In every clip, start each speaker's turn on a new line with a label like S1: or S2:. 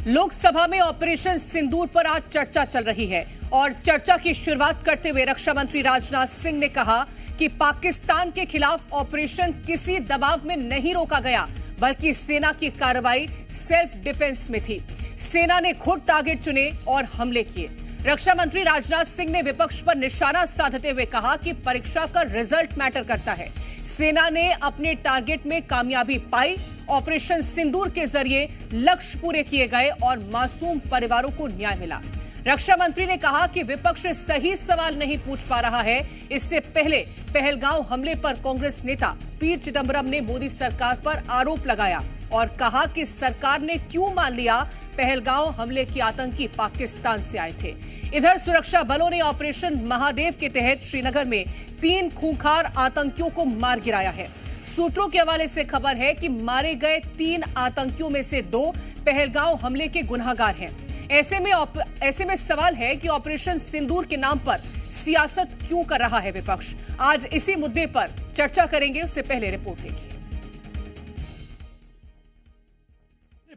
S1: लोकसभा में ऑपरेशन सिंदूर पर आज चर्चा चल रही है और चर्चा की शुरुआत करते हुए रक्षा मंत्री राजनाथ सिंह ने कहा कि पाकिस्तान के खिलाफ ऑपरेशन किसी दबाव में नहीं रोका गया, बल्कि सेना की कार्रवाई सेल्फ डिफेंस में थी। सेना ने खुद टारगेट चुने और हमले किए। रक्षा मंत्री राजनाथ सिंह ने विपक्ष पर निशाना साधते हुए कहा कि परीक्षा का रिजल्ट मैटर करता है। सेना ने अपने टारगेट में कामयाबी पाई। ऑपरेशन सिंदूर के जरिए लक्ष्य पूरे किए गए और मासूम परिवारों को न्याय मिला। रक्षा मंत्री ने कहा कि विपक्ष सही सवाल नहीं पूछ पा रहा है। इससे पहले पहलगांव हमले पर कांग्रेस नेता पी चिदंबरम ने मोदी सरकार पर आरोप लगाया और कहा कि सरकार ने क्यों मान लिया पहलगांव हमले के आतंकी पाकिस्तान से आए थे। इधर सुरक्षा बलों ने ऑपरेशन महादेव के तहत श्रीनगर में 3 खूंखार आतंकियों को मार गिराया है। सूत्रों के हवाले से खबर है कि मारे गए 3 आतंकियों में से 2 पहलगांव हमले के गुनहगार हैं। ऐसे में सवाल है कि ऑपरेशन सिंदूर के नाम पर सियासत क्यों कर रहा है विपक्ष। आज इसी मुद्दे पर चर्चा करेंगे, उससे पहले रिपोर्ट देखिए।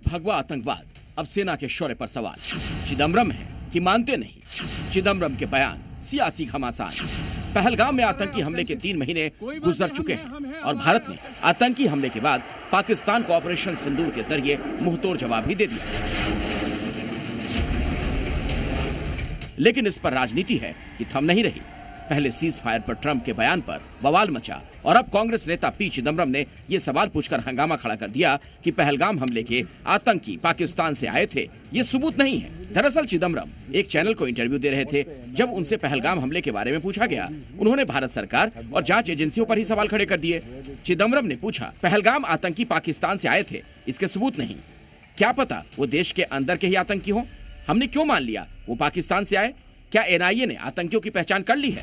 S2: भगवा आतंकवाद, अब सेना के शौर्य पर सवाल। चिदंबरम है कि मानते नहीं। चिदंबरम के बयान सियासी घमासान। पहलगाम में आतंकी हमले के 3 महीने गुजर चुके हैं और भारत ने आतंकी हमले के बाद पाकिस्तान को ऑपरेशन सिंदूर के जरिए मुंहतोड़ जवाब ही दे दिया। लेकिन इस पर राजनीति है कि थम नहीं रही। पहले सीज फायर पर ट्रंप के बयान पर बवाल मचा और अब कांग्रेस नेता पी चिदंबरम ने यह सवाल पूछकर हंगामा खड़ा कर दिया कि पहलगाम हमले के आतंकी पाकिस्तान से आए थे। ये सबूत नहीं है। दरअसल चिदंबरम एक चैनल को इंटरव्यू दे रहे थे। जब उनसे पहलगाम हमले के बारे में पूछा गया, उन्होंने भारत सरकार और जांच एजेंसियों पर ही सवाल खड़े कर दिए। चिदंबरम ने पूछा, पहलगाम आतंकी पाकिस्तान से आए थे, इसके सबूत नहीं। क्या पता वो देश के अंदर के ही आतंकी हों? हमने क्यों मान लिया वो पाकिस्तान से आए? क्या एनआईए ने आतंकियों की पहचान कर ली है?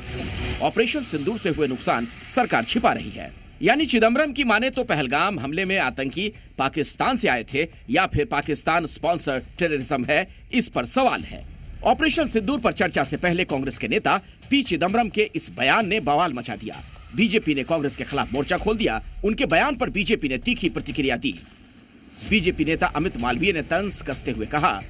S2: ऑपरेशन सिंदूर से हुए नुकसान सरकार छिपा रही है। यानी चिदंबरम की माने तो पहलगाम हमले में आतंकी पाकिस्तान से आए थे या फिर पाकिस्तान स्पॉन्सर टेररिज्म है, इस पर सवाल है। ऑपरेशन सिंदूर पर चर्चा से पहले कांग्रेस के नेता पी चिदंबरम के इस बयान ने बवाल मचा दिया। बीजेपी ने कांग्रेस के खिलाफ मोर्चा खोल दिया। उनके बयान पर बीजेपी ने तीखी प्रतिक्रिया दी। बीजेपी नेता अमित मालवीय ने तंज कसते हुए कहा,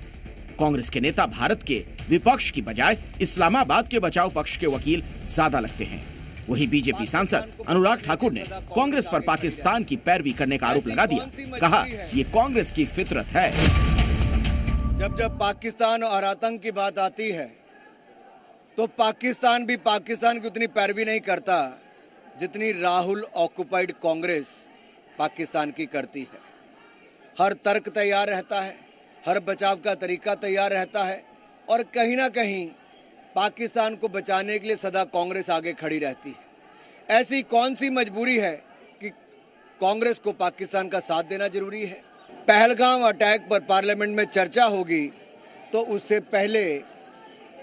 S2: कांग्रेस के नेता भारत के विपक्ष की बजाय इस्लामाबाद के बचाव पक्ष के वकील ज्यादा लगते हैं। वहीं बीजेपी सांसद अनुराग ठाकुर ने कांग्रेस पर पाकिस्तान की पैरवी करने का आरोप लगा दिया। कहा, ये कांग्रेस की फितरत है।
S3: जब पाकिस्तान और आतंक की बात आती है तो पाकिस्तान भी पाकिस्तान की उतनी पैरवी नहीं करता जितनी राहुल ऑक्युपाइड कांग्रेस पाकिस्तान की करती है। हर तर्क तैयार रहता है, हर बचाव का तरीका तैयार रहता है और कहीं ना कहीं पाकिस्तान को बचाने के लिए सदा कांग्रेस आगे खड़ी रहती है। ऐसी कौन सी मजबूरी है कि कांग्रेस को पाकिस्तान का साथ देना जरूरी है? पहलगाम अटैक पर पार्लियामेंट में चर्चा होगी तो उससे पहले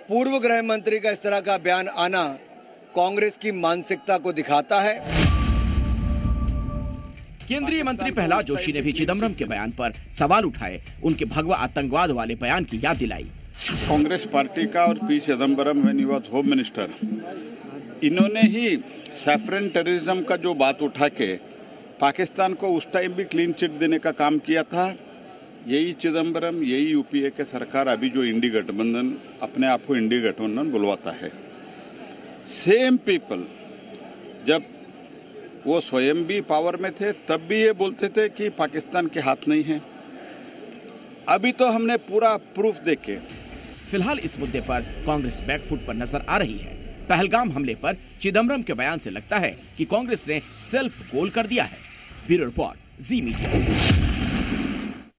S3: पूर्व गृह मंत्री का इस तरह का बयान आना कांग्रेस की मानसिकता को दिखाता है।
S2: केंद्रीय मंत्री प्रहलाद जोशी ने भी चिदंबरम के बयान पर सवाल उठाए। उनके भगवा आतंकवाद वाले बयान की याद दिलाई।
S4: कांग्रेस पार्टी का और P Chidambaram when he was home minister, इन्होंने ही सैफरन टेररिज्म का जो बात उठा के पाकिस्तान को उस टाइम भी क्लीन चिट देने का काम किया था। यही चिदंबरम, यही यूपीए के सरकार अभी जो इंडी गठबंधन अपने आप को इंडी गठबंधन बुलवाता है। सेम पीपल जब वो स्वयं भी पावर में थे तब भी ये बोलते थे कि पाकिस्तान के हाथ नहीं है। अभी तो हमने पूरा प्रूफ देके।
S2: फिलहाल इस मुद्दे पर कांग्रेस बैकफुट पर नजर आ रही है। पहलगाम हमले पर चिदंबरम के बयान से लगता है कि कांग्रेस ने सेल्फ गोल कर दिया है। ब्यूरो रिपोर्ट, जी मीडिया।